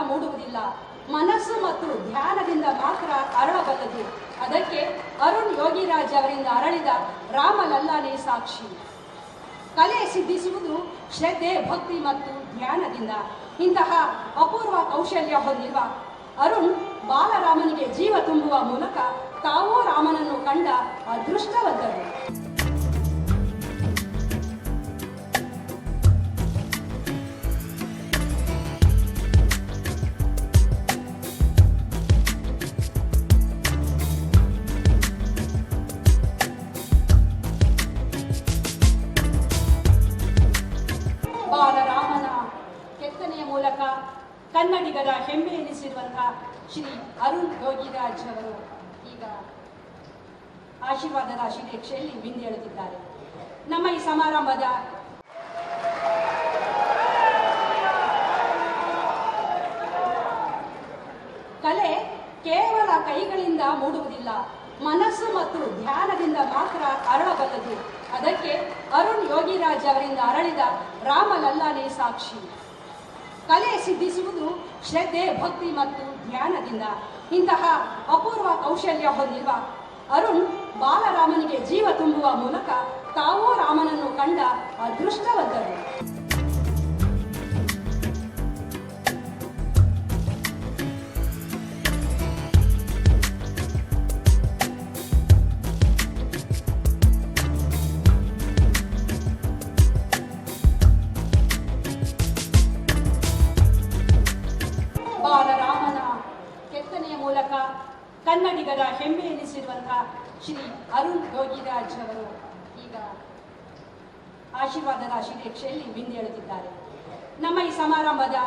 ಮೂಡುವುದಿಲ್ಲ, ಮನಸ್ಸು ಮತ್ತು ಧ್ಯಾನದಿಂದ ಮಾತ್ರ ಅರಳಬಲ್ಲದು. ಅದಕ್ಕೆ ಅರುಣ್ ಯೋಗಿರಾಜ್ ಅವರಿಂದ ಅರಳಿದ ರಾಮಲಲ್ಲಾನೇ ಸಾಕ್ಷಿ. ಕಲೆ ಸಿದ್ಧಿಸುವುದು ಶ್ರದ್ಧೆ, ಭಕ್ತಿ ಮತ್ತು ಧ್ಯಾನದಿಂದ. ಇಂತಹ ಅಪೂರ್ವ ಕೌಶಲ್ಯ ಹೊಂದಿರುವ ಅರುಣ್ ಬಾಲರಾಮನಿಗೆ ಜೀವ ತುಂಬುವ ಮೂಲಕ ತಾವೂ ರಾಮನನ್ನು ಕಂಡ ಅದೃಷ್ಟವಂತರು. ಬಾಲರಾಮನ ಕೆತ್ತನೆಯ ಮೂಲಕ ಕನ್ನಡಿಗರ ಹೆಮ್ಮೆ ಎನಿಸಿರುವಂತಹ ಶ್ರೀ ಅರುಣ್ ಯೋಗಿರಾಜ್ ಅವರು ಈಗ ಆಶೀರ್ವಾದದ ಶ್ರೀರೇಕ್ಷೆಯಲ್ಲಿ ಮಿಂದೇಳುತ್ತಿದ್ದಾರೆ. ನಮ್ಮ ಈ ಸಮಾರಂಭದ ಕಲೆ ಕೇವಲ ಕೈಗಳಿಂದ ಮೂಡುವುದಿಲ್ಲ, ಮನಸ್ಸು ಮತ್ತು ಧ್ಯಾನದಿಂದ ಮಾತ್ರ ಅರಳಬಲ್ಲದು. ಅದಕ್ಕೆ ಅರುಣ್ ಯೋಗಿರಾಜ್ ಅವರಿಂದ ಅರಳಿದ ರಾಮಲಲ್ಲಾನೇ ಸಾಕ್ಷಿ. ಕಲೆ ಸಿದ್ಧಿಸುವುದು ಶ್ರದ್ಧೆ, ಭಕ್ತಿ ಮತ್ತು ಧ್ಯಾನದಿಂದ. ಇಂತಹ ಅಪೂರ್ವ ಕೌಶಲ್ಯ ಹೊಂದಿರುವ ಅರುಣ್ ಬಾಲರಾಮನಿಗೆ ಜೀವ ತುಂಬುವ ಮೂಲಕ ತಾವೂ ರಾಮನನ್ನು ಕಂಡ ಅದೃಷ್ಟವಂತರು. ಬಾಲರಾಮನ ಕೆತ್ತನೆಯ ಮೂಲಕ ಕನ್ನಡಿಗರ ಹೆಮ್ಮೆ ಎನಿಸಿರುವಂತಹ ಶ್ರೀ ಅರುಣ್ ಯೋಗಿರಾಜ್ ಅವರು ಈಗ ಆಶೀರ್ವಾದದ ಶ್ರೀರೇಕ್ಷೆಯಲ್ಲಿ ಮಿಂದೇಳುತ್ತಿದ್ದಾರೆ. ನಮ್ಮ ಈ ಸಮಾರಂಭದ